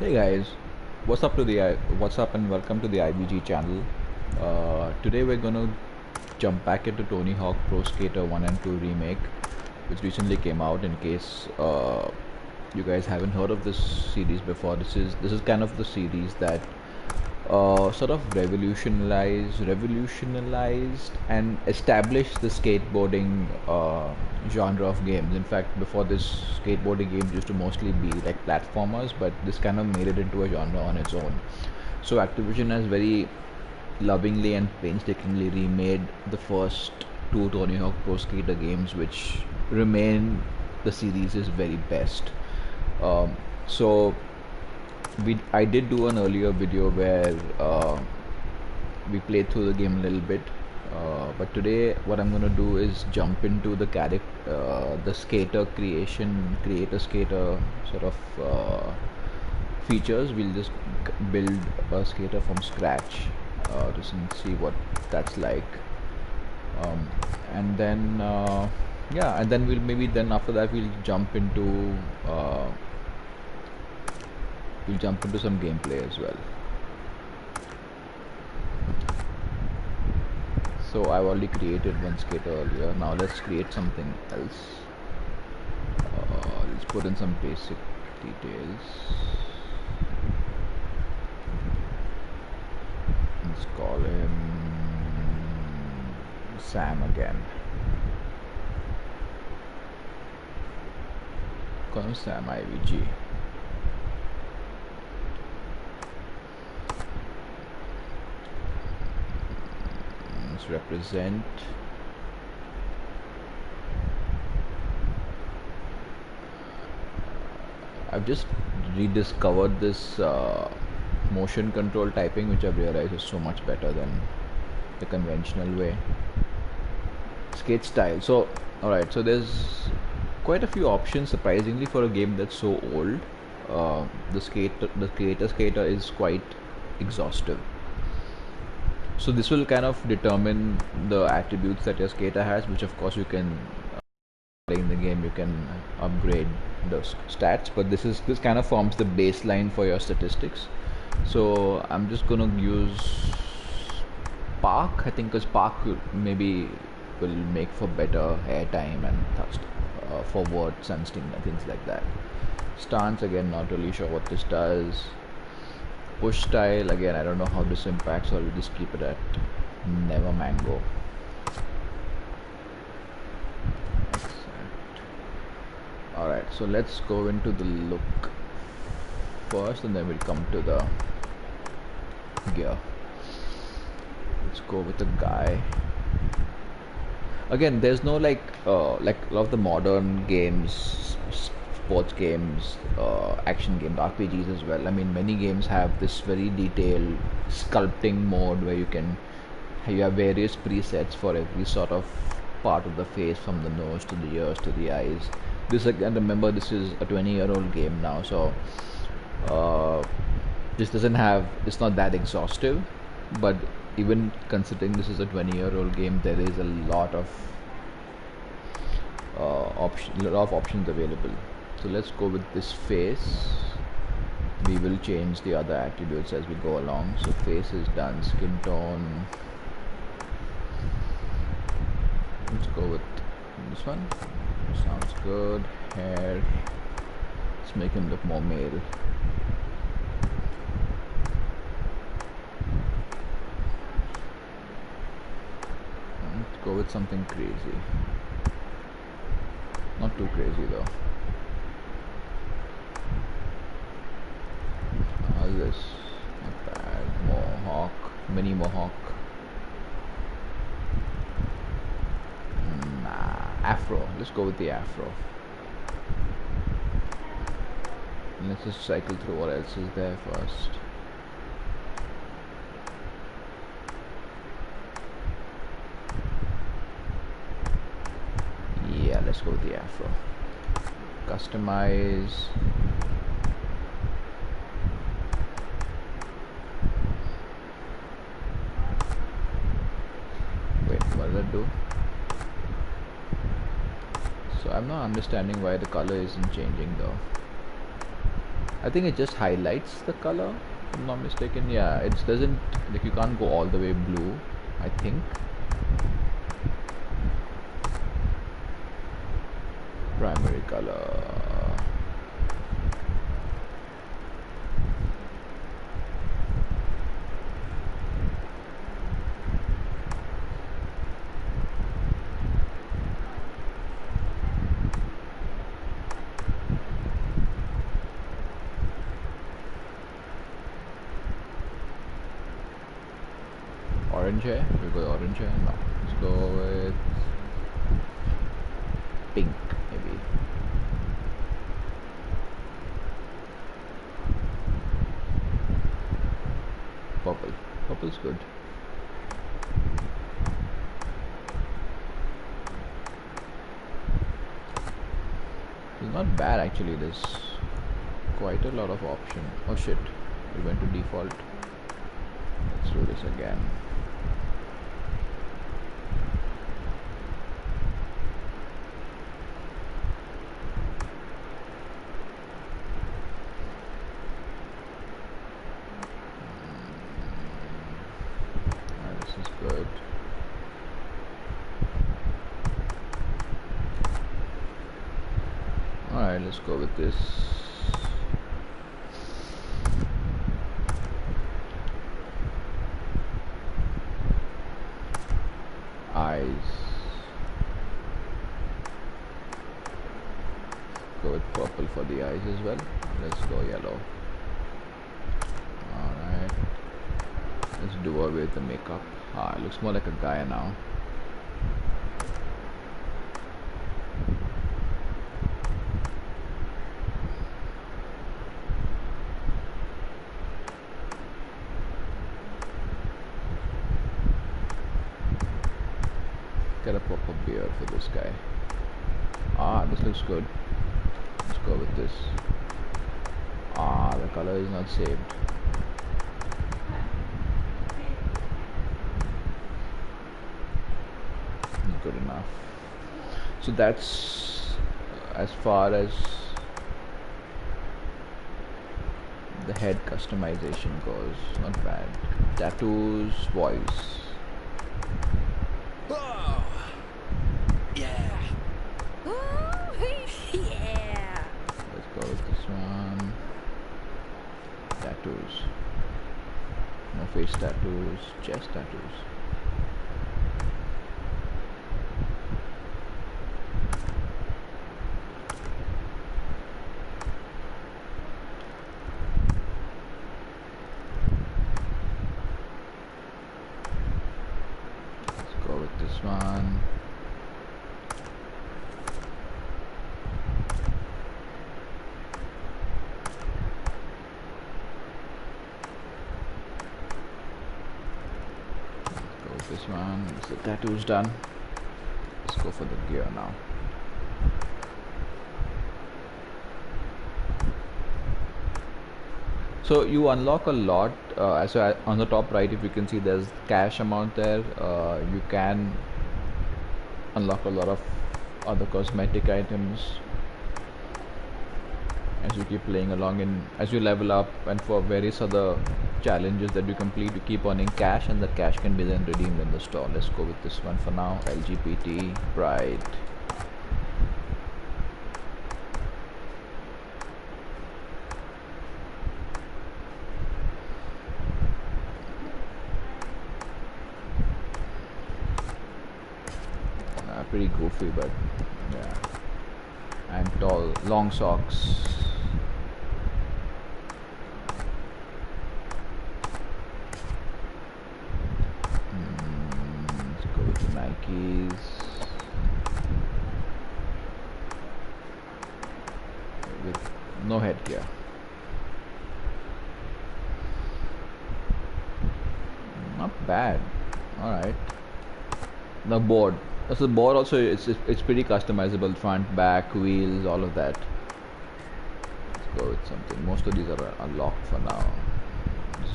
Hey guys, what's up and welcome to the IVG channel. Today we're gonna jump back into Tony Hawk Pro Skater 1 and 2 Remake, which recently came out. In case you guys haven't heard of this series before, this is kind of the series that sort of revolutionized and established the skateboarding genre of games. In fact, before this, skateboarding games used to mostly be like platformers, but this kind of made it into a genre on its own. So Activision has very lovingly and painstakingly remade the first two Tony Hawk Pro Skater games, which remain the series' very best. So I did do an earlier video where we played through the game a little bit, but today what I'm gonna do is jump into the skater creator skater sort of features. We'll just build a skater from scratch to see what that's like, and then yeah, and then then after that we'll jump into some gameplay as well. So I've already created one skater earlier. Now let's create something else. Let's put in some basic details. Let's call him Sam again. Call him Sam IVG. Represent I've just rediscovered this motion control typing, which I've realized is so much better than the conventional way. Skate style. So alright, so there's quite a few options surprisingly for a game that's so old. The creator skater is quite exhaustive. So this will kind of determine the attributes that your skater has, which of course you can in the game you can upgrade the stats, but this kind of forms the baseline for your statistics. So I'm just gonna use Park, I think, because Park maybe will make for better airtime and forwards and things like that. Stance, again, not really sure what this does. Push style, again, I don't know how this impacts, so I'll just keep it at Never Mango. Alright, so let's go into the look first and then we'll come to the gear. Let's go with the guy. Again, there's no like a lot of the modern games, sports games, action games, RPGs as well. I mean, many games have this very detailed sculpting mode where you have various presets for every sort of part of the face, from the nose to the ears to the eyes. This, again, remember, this is a 20-year-old game now, so it's not that exhaustive, but even considering this is a 20-year-old game, there is a lot of options available. So let's go with this face. We will change the other attributes as we go along. So face is done. Skin tone, let's go with this one. Sounds good. Hair, let's make him look more male. Let's go with something crazy. Not too crazy though. How's this? Not bad. Mohawk, mini mohawk. Afro. Let's go with the afro. Let's just cycle through what else is there first. Yeah, let's go with the afro. Customize. Wait, what does that do? So I'm not understanding why the color isn't changing though. I think it just highlights the color, if I'm not mistaken. Yeah, it doesn't, like, you can't go all the way blue, I think. Primary color. Orange hair? We go orange hair? No. Let's go with pink, maybe. Purple. Purple's good. It's not bad actually. There's quite a lot of option. Oh shit. We went to default. Let's do this again. This is good. Alright, let's go with this. Eyes. Go with purple for the eyes as well. Let's go yellow. Alright. Let's do away with the makeup. It looks more like a guy now. Get a proper beard for this guy. This looks good. Let's go with this. The color is not saved. Good enough. So that's as far as the head customization goes. Not bad. Tattoos, voice. Oh, yeah. Ooh, yeah. Let's go with this one. Tattoos. No face tattoos, chest tattoos. Let's go with this one. This one, so the tattoo's done. Let's go for the gear now. So you unlock a lot. So on the top right, if you can see, there's cash amount there. You can unlock a lot of other cosmetic items as you keep playing along, and as you level up, and for various other challenges that you complete, you keep earning cash, and that cash can be then redeemed in the store. Let's go with this one for now. LGBT Pride. Pretty goofy, but yeah. And tall, long socks. Let's go with the Nikes. With no headgear. Not bad. All right. The board. So the board also, it's pretty customizable. Front, back, wheels, all of that. Let's go with something. Most of these are unlocked for now.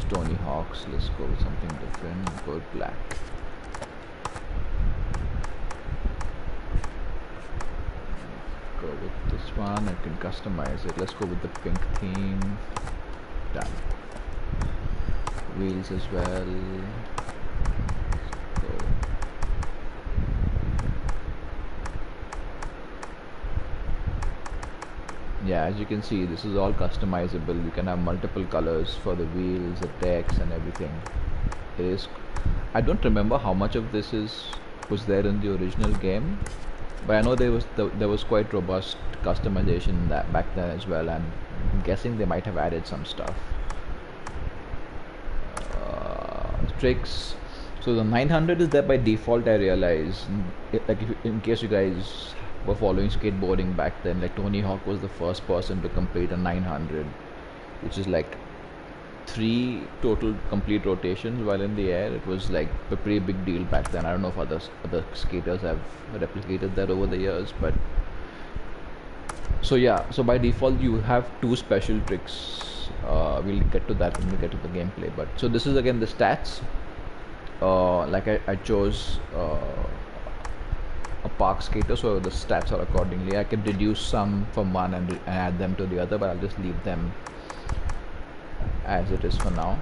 Stony Hawks. Let's go with something different. Let's go with black. Let's go with This one I can customize it. Let's go with the pink theme. Done. Wheels as well. So yeah, as you can see, this is all customizable. You can have multiple colors for the wheels, the decks, and everything. It is. I don't remember how much of this was there in the original game, but I know there was quite robust customization that back then as well, and I'm guessing they might have added some stuff. Tricks. So the 900 is there by default. I realize, like in case you guys were following skateboarding back then, like Tony Hawk was the first person to complete a 900, which is like 3 total complete rotations while in the air. It was like a pretty big deal back then. I don't know if other skaters have replicated that over the years, but so yeah. So by default, you have 2 special tricks. We'll get to that when we get to the gameplay. But so this is again the stats. Like I chose a park skater, so the stats are accordingly. I can reduce some from one and add them to the other, but I'll just leave them as it is for now.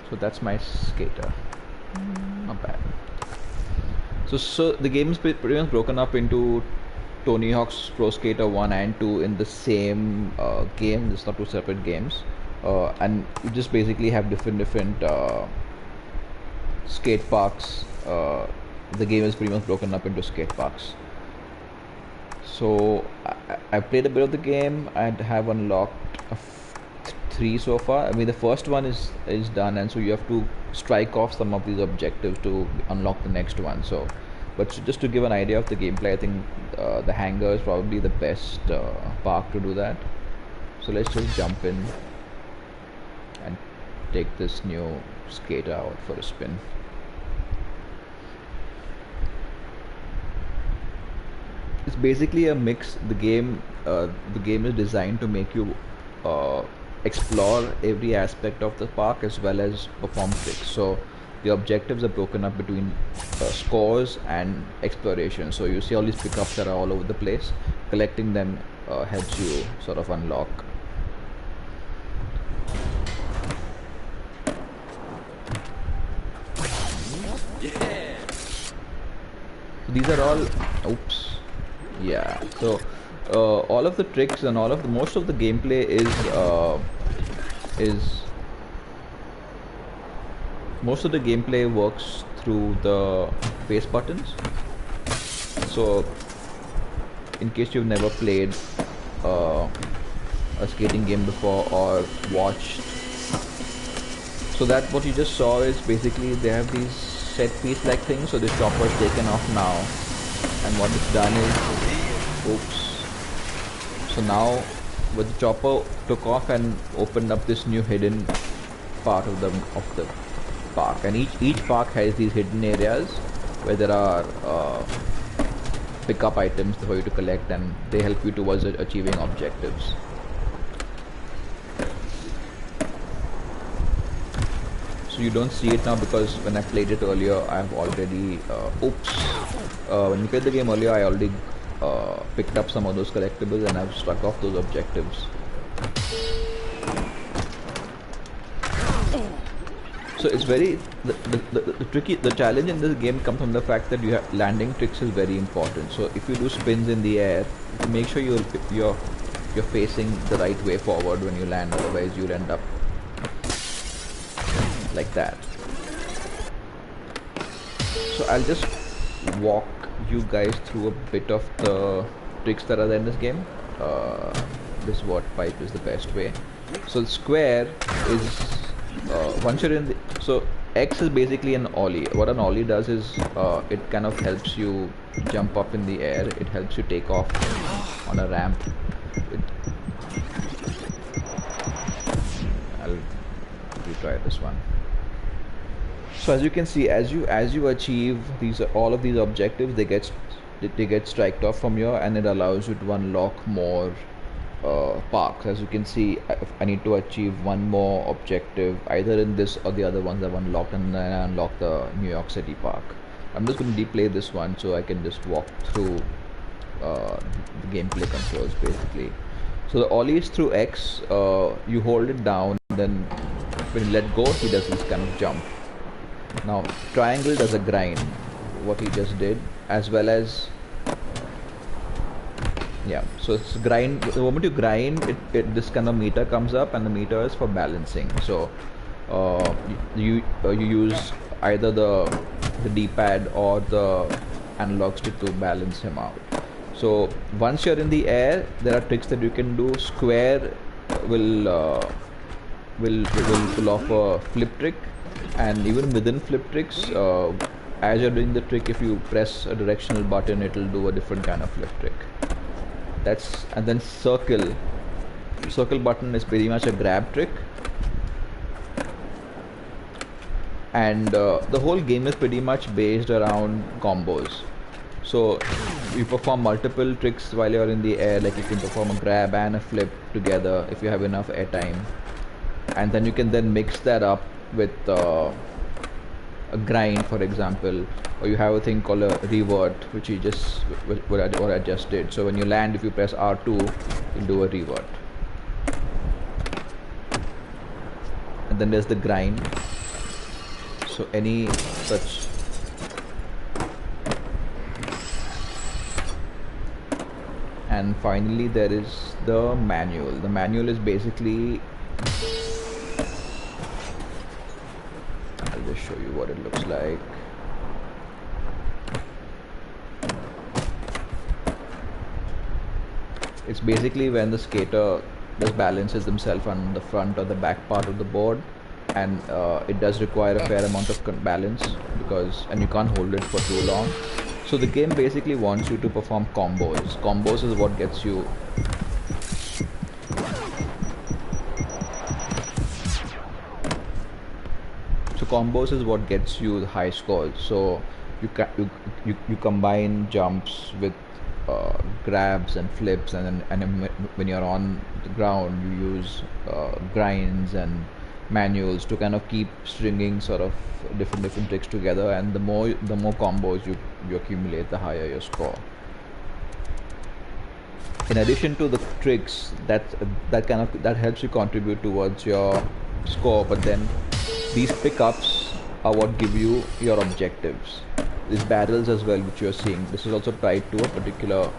So that's my skater. Not bad. So the game is pretty much broken up into Tony Hawk's Pro Skater 1 and 2 in the same game. It's not 2 separate games, and you just basically have different skate parks. The game is pretty much broken up into skate parks. So I played a bit of the game. I have unlocked 3 so far. I mean, the first one is done, and so you have to strike off some of these objectives to unlock the next one. So, but just to give an idea of the gameplay, I think the hangar is probably the best park to do that. So let's just jump in and take this new skater out for a spin. It's basically a mix. The game is designed to make you explore every aspect of the park as well as perform tricks. So the objectives are broken up between scores and exploration. So you see all these pickups that are all over the place. Collecting them helps you sort of unlock. Yeah. These are all. Oops. Yeah. So all of the tricks and most of the gameplay most of the gameplay works through the face buttons. So in case you've never played a skating game before or watched, so that what you just saw is basically they have these set piece like things. So the chopper is taken off now, and what it's done is, oops. So now with the chopper took off and opened up this new hidden part of the park, and each park has these hidden areas where there are pickup items for you to collect, and they help you towards achieving objectives. So you don't see it now because when I played it earlier, I've already when you played the game earlier, I already picked up some of those collectibles and I've struck off those objectives. So it's very the challenge in this game comes from the fact that landing tricks is very important. So if you do spins in the air, make sure you're facing the right way forward when you land, otherwise you'll end up like that. So I'll just walk you guys through a bit of the tricks that are there in this game. This water pipe is the best way. So the square is once you're in the, so X is basically an ollie. What an ollie does is it kind of helps you jump up in the air. It helps you take off on a ramp. I'll retry this one. So as you can see, as you achieve all of these objectives, they get striked off from here, and it allows you to unlock more parks. As you can see, I need to achieve one more objective either in this or the other ones I've unlocked, and then I unlock the New York City park. I'm just going to replay this one so I can just walk through the gameplay controls basically. So the ollie is through X. You hold it down, then when you let go, he does this kind of jump. Now triangle does a grind, what he just did, as well as yeah. So it's grind. The moment you grind, this kind of meter comes up, and the meter is for balancing. So you use either the D-pad or the analog stick to balance him out. So once you're in the air, there are tricks that you can do. Square will pull off a flip trick, and even within flip tricks, as you're doing the trick, if you press a directional button, it'll do a different kind of flip trick. And then circle button is pretty much a grab trick, and the whole game is pretty much based around combos. So you perform multiple tricks while you're in the air, like you can perform a grab and a flip together if you have enough air time, and then you can then mix that up with a grind, for example, or you have a thing called a revert, which you just what I just did. So when you land, if you press R2, you'll do a revert. And then there's the grind. So any such and finally there is the manual. The manual is basically, I'll just show you what it looks like. It's basically when the skater just balances himself on the front or the back part of the board, and it does require a fair amount of balance and you can't hold it for too long. So the game basically wants you to perform combos. Combos is what gets you the high scores. So you combine jumps with grabs and flips, and then when you're on the ground, you use grinds and manuals to kind of keep stringing sort of different tricks together, and the more combos you accumulate, the higher your score. In addition to the tricks, that helps you contribute towards your score, but then these pickups are what give you your objectives. These barrels as well, which you're seeing, this is also tied to a particular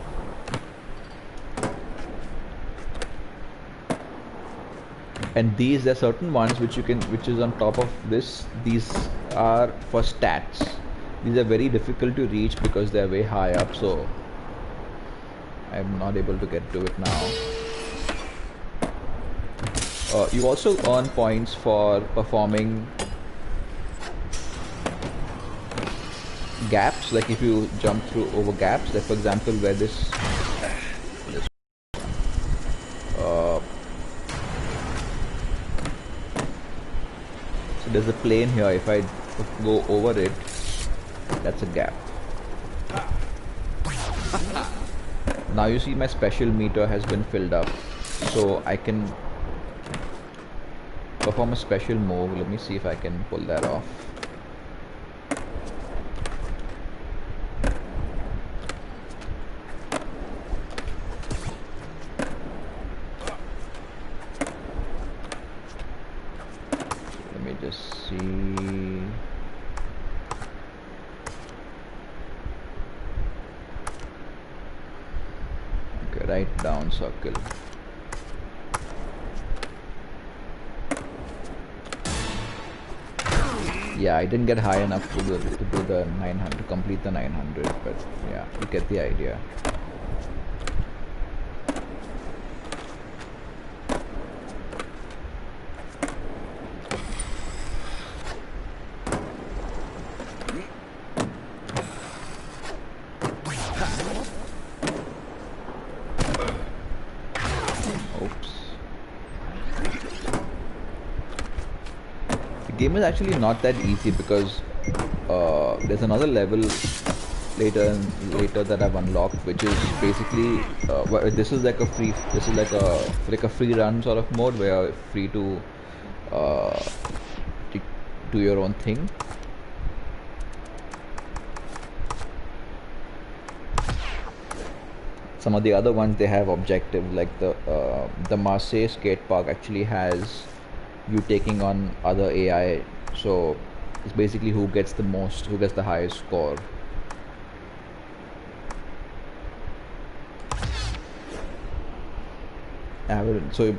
and there are certain ones which is on top of this. These are for stats. These are very difficult to reach because they are way high up, so I'm not able to get to it now. You also earn points for performing gaps, like if you jump over gaps, like for example where this so there's a plane here. If I go over it, that's a gap. Now you see my special meter has been filled up, so I can perform a special move. Let me see if I can pull that off. Let me just see. Okay, right down circle. Yeah, I didn't get high enough to do the 900, to complete the 900, but yeah, you get the idea. Game is actually not that easy because there's another level later that I've unlocked, which is basically this is like a free run sort of mode where you're free to do your own thing. Some of the other ones, they have objectives, like the Marseille skate park actually has you taking on other AI. So it's basically who gets the highest score. So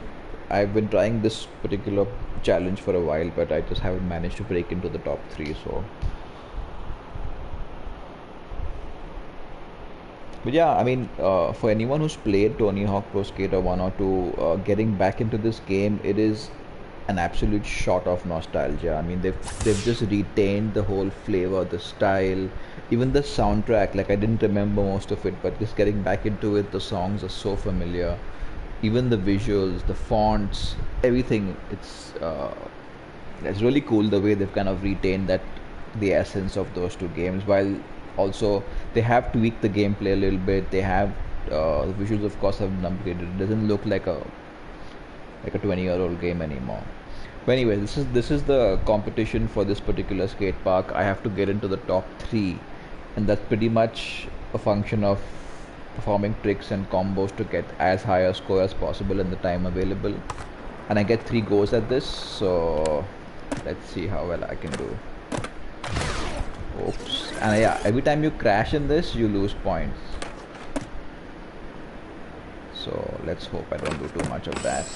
I've been trying this particular challenge for a while, but I just haven't managed to break into the top 3. So, but yeah, I mean, for anyone who's played Tony Hawk Pro Skater 1 or 2, getting back into this game, it is an absolute shot of nostalgia. I mean, they've just retained the whole flavor, the style, even the soundtrack. Like, I didn't remember most of it, but just getting back into it, the songs are so familiar. Even the visuals, the fonts, everything. It's really cool the way they've kind of retained the essence of those two games, while also they have tweaked the gameplay a little bit. They have the visuals, of course, have been upgraded. It doesn't look like a 20-year-old game anymore. But anyway, this is the competition for this particular skate park. I have to get into the top 3, and that's pretty much a function of performing tricks and combos to get as high a score as possible in the time available. And I get 3 goes at this, so let's see how well I can do. Oops. And yeah, every time you crash in this, you lose points. So let's hope I don't do too much of that.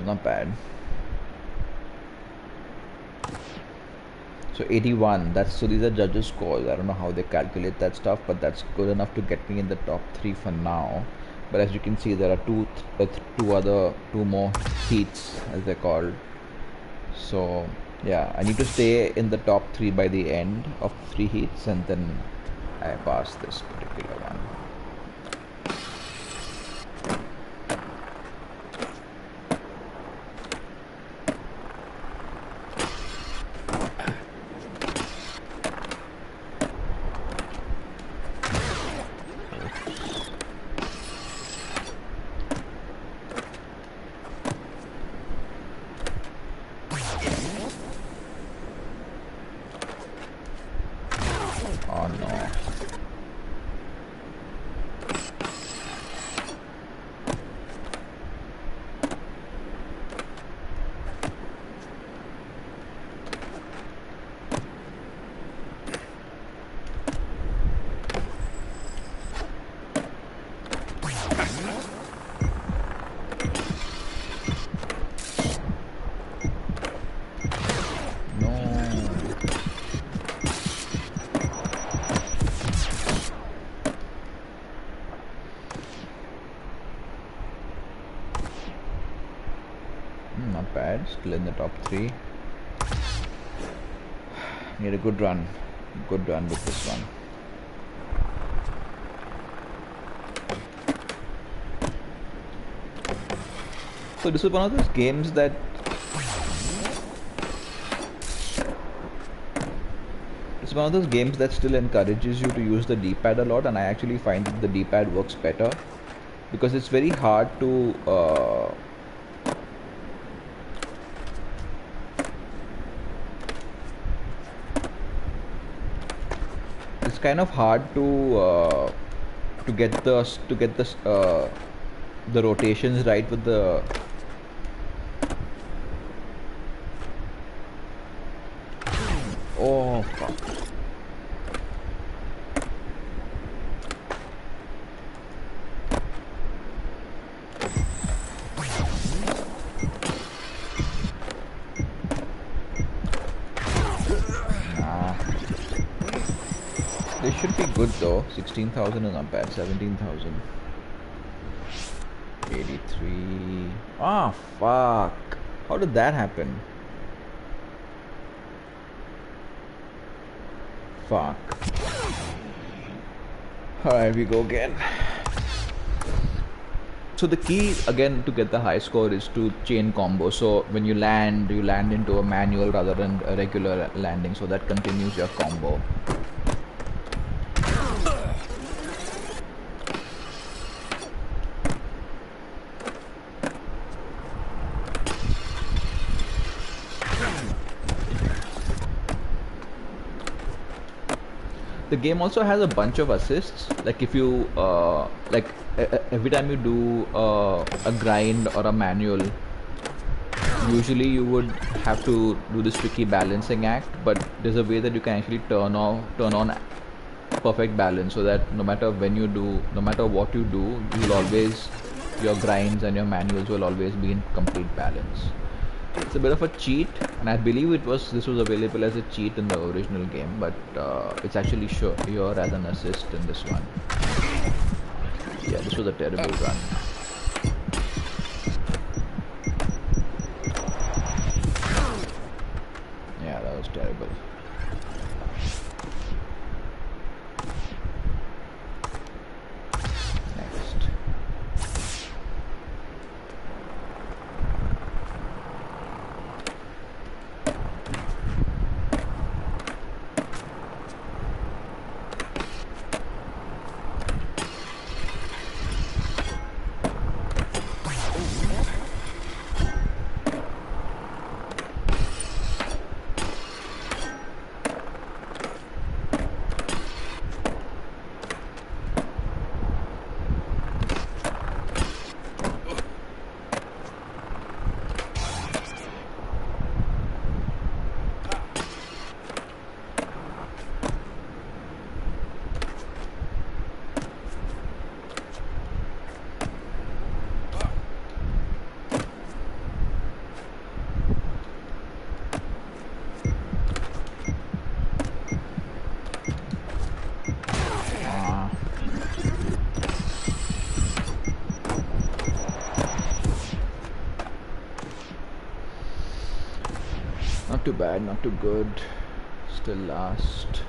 Not bad. So 81. So these are judges' scores. I don't know how they calculate that stuff, but that's good enough to get me in the top 3 for now. But as you can see, there are two more heats, as they're called. So yeah, I need to stay in the top 3 by the end of 3 heats, and then I pass this particular one. Oh no. Not bad, still in the top 3. Need a good run with this one. So this is one of those games that still encourages you to use the D-pad a lot, and I actually find that the D-pad works better because it's very hard to kind of hard to get the rotations right with the oh fuck. good though. 16,000 is not bad. 17,000. 83. Ah, fuck. How did that happen? Fuck. Alright, we go again. So the key again to get the high score is to chain combo. So when you land into a manual rather than a regular landing. So that continues your combo. The game also has a bunch of assists. Like if you every time you do a grind or a manual, usually you would have to do this tricky balancing act. But there's a way that you can actually turn on perfect balance, so that no matter when you do, no matter what you do, you'll always, your grinds and your manuals will always be in complete balance. It's a bit of a cheat, and I believe this was available as a cheat in the original game, but it's actually here as an assist in this one. Yeah, this was a terrible run. Yeah, that was terrible. Next. Not too bad, not too good. Still last.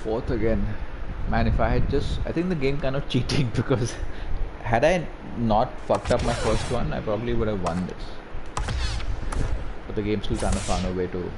Fourth again. Man, if I had just, I think the game kind of cheated because had I not fucked up my first one, I probably would have won this. But the game still kind of found a way to.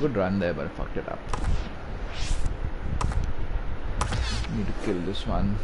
Good run there, but I fucked it up. Need to kill this one.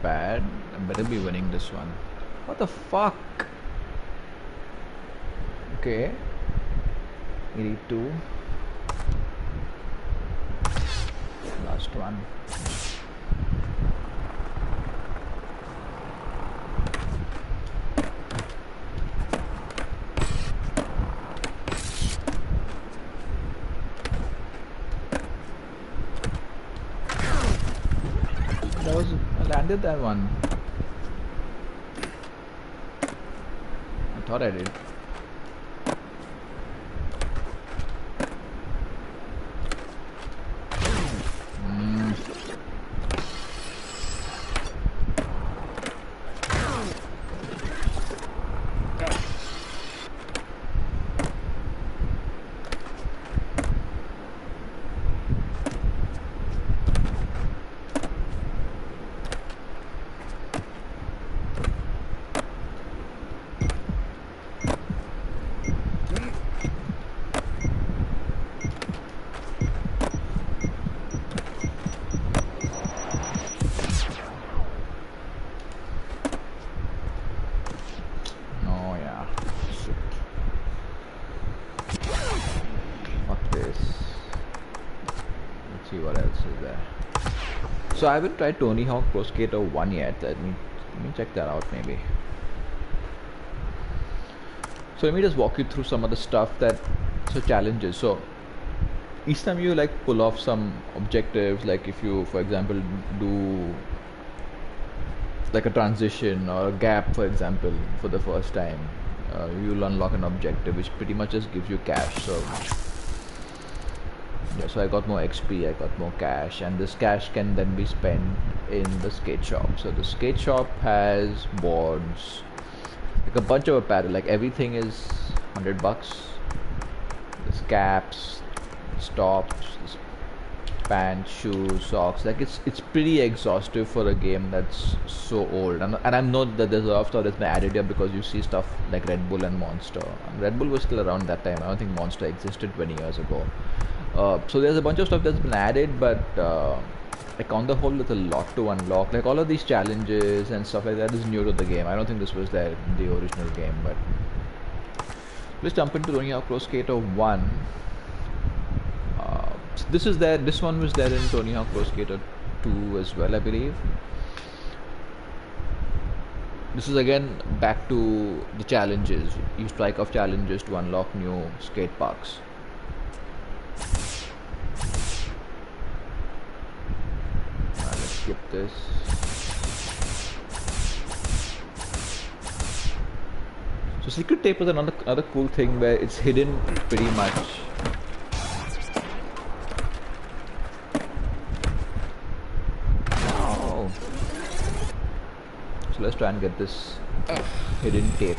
Bad. I better be winning this one. What the fuck? Okay. 82. Last one. I landed that one. I thought I did. So I haven't tried Tony Hawk Pro Skater 1 yet. Let me check that out maybe. So let me just walk you through some of the stuff challenges. So each time you like pull off some objectives, like if you for example do like a transition or a gap for example for the first time, you'll unlock an objective which pretty much just gives you cash. So yeah, so I got more XP, I got more cash, and this cash can then be spent in the skate shop. So the skate shop has boards, like a bunch of apparel, like everything is $100. There's caps, stops, pants, shoes, socks. Like it's pretty exhaustive for a game that's so old. And I know that there's a lot of stuff that's been added here because you see stuff like Red Bull and Monster. And Red Bull was still around that time. I don't think Monster existed 20 years ago. So there's a bunch of stuff that's been added, but like on the whole there's a lot to unlock. Like all of these challenges and stuff like that is new to the game. I don't think this was there in the original game, but let's jump into Tony Hawk Pro Skater 1. This is there. This one was there in Tony Hawk Pro Skater 2 as well, I believe. This is again back to the challenges. You strike off challenges to unlock new skate parks. Let's skip this. So secret tape is another cool thing where it's hidden pretty much. Oh. So let's try and get this hidden tape.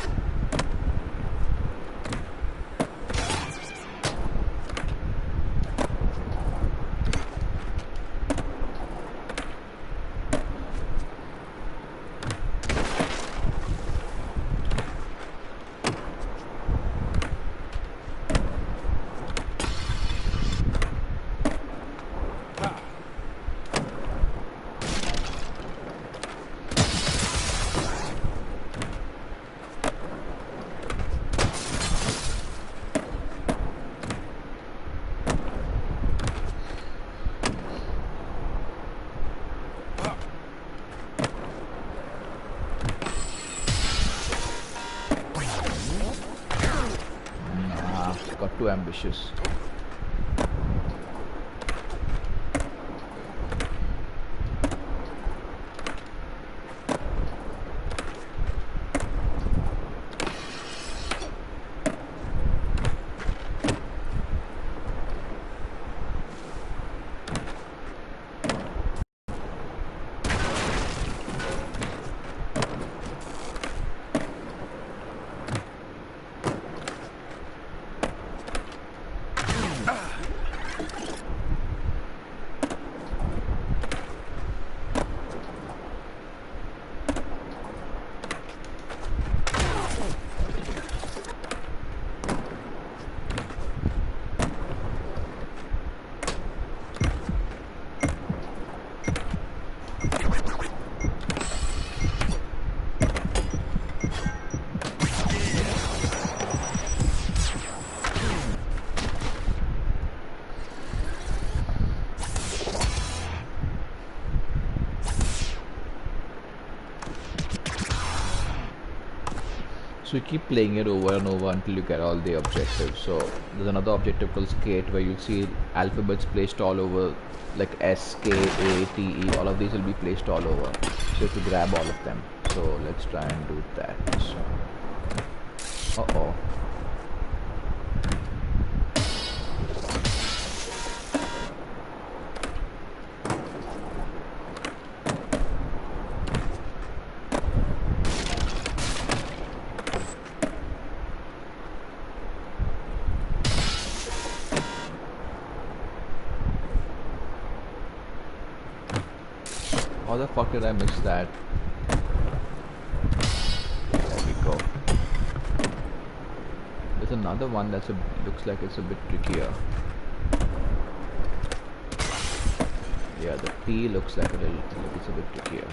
too ambitious. So you keep playing it over and over until you get all the objectives. So there's another objective called Skate where you'll see alphabets placed all over, like S, K, A, T, E, all of these will be placed all over. So you have to grab all of them. So let's try and do that. So, uh-oh. How the fuck did I miss that? There we go. There's another one that's looks like it's a bit trickier. Yeah, the P looks like it's a bit trickier.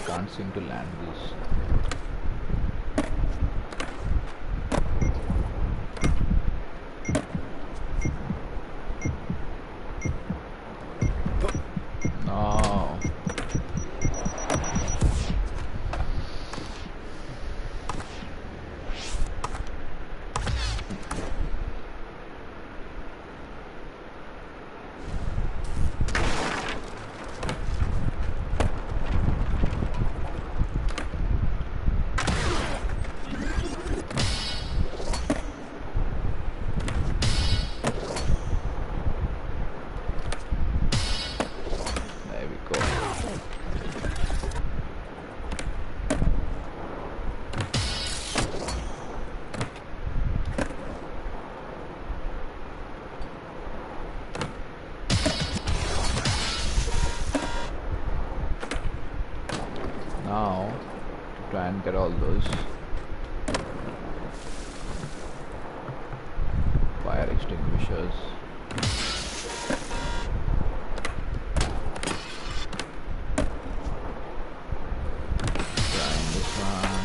Can't seem to land these. No. Now, to try and get all those fire extinguishers. Trying this one.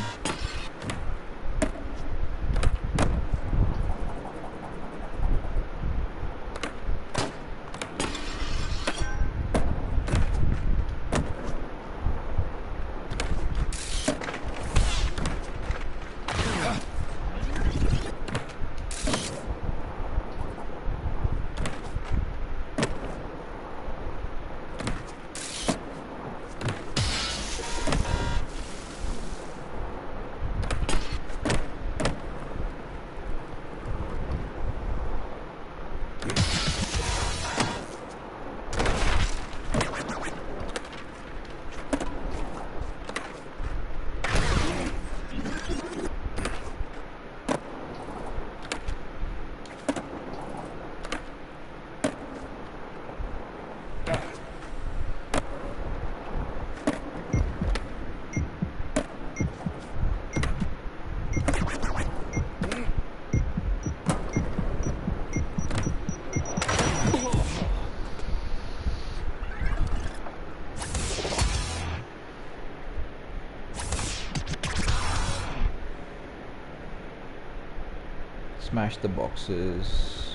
Smash the boxes,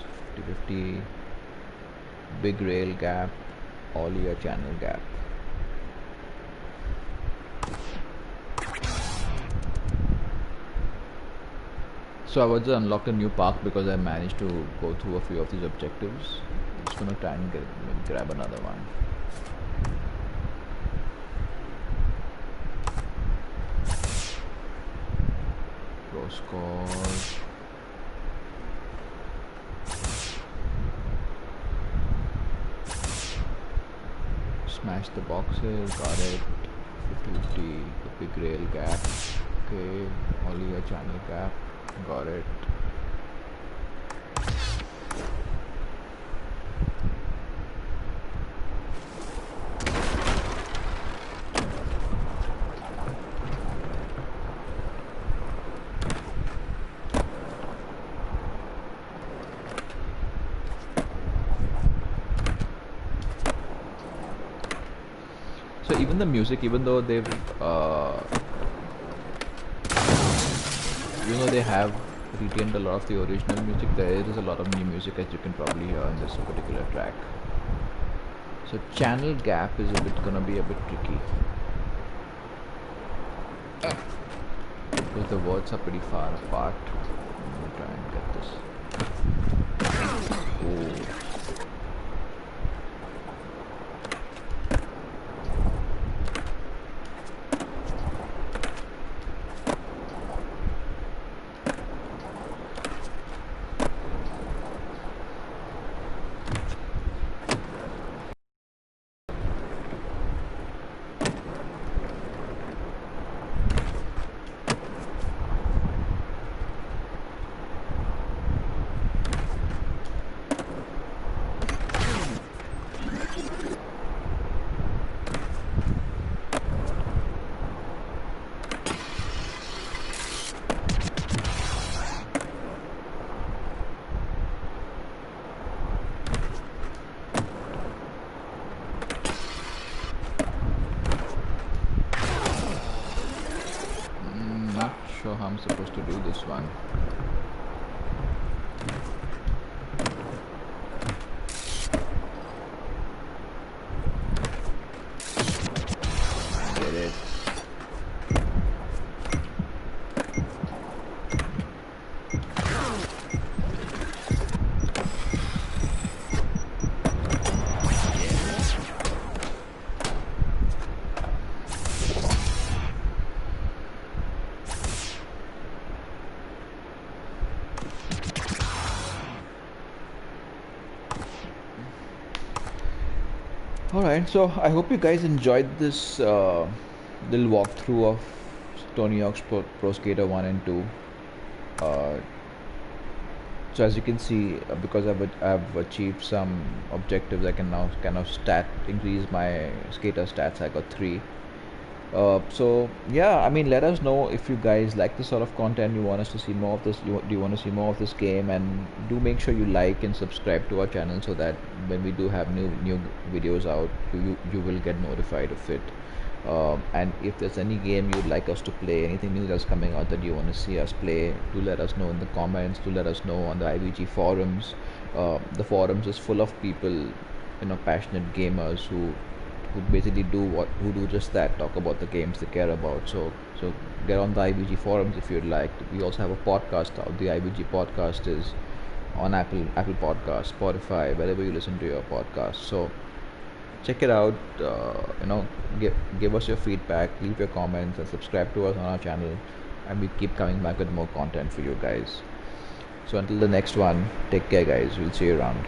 50-50, big rail gap, all ear channel gap. So I was to unlock a new park because I managed to go through a few of these objectives. I'm just gonna try and grab another one. Pro scores. Smash the boxes, got it. 50-50, the big rail gap. Okay, all ear channel gap, got it. So even the music, even though they have retained a lot of the original music, there is a lot of new music, as you can probably hear in this particular track. So channel gap is gonna be a bit tricky because the words are pretty far apart. I'm gonna try and get this. Oh. Not sure how I'm supposed to do this one. Get it. Alright, so I hope you guys enjoyed this little walkthrough of Tony Hawk's Pro Skater 1 and 2. So as you can see, because I've achieved some objectives, I can now kind of increase my skater stats. I got 3. So yeah, I mean, let us know if you guys like this sort of content. You want us to see more of this? Do you want to see more of this game? And do make sure you like and subscribe to our channel so that when we do have new videos out, you will get notified of it. And if there's any game you'd like us to play, anything new that's coming out that you want to see us play, do let us know in the comments. Do let us know on the IVG forums. The forums is full of people, passionate gamers who basically do just that, talk about the games they care about. So get on the IVG forums if you'd like. We also have a podcast out. The IVG podcast is on Apple Podcasts, Spotify, wherever you listen to your podcast. So check it out. Give us your feedback, leave your comments, and subscribe to us on our channel, and we keep coming back with more content for you guys. So until the next one, take care guys, we'll see you around.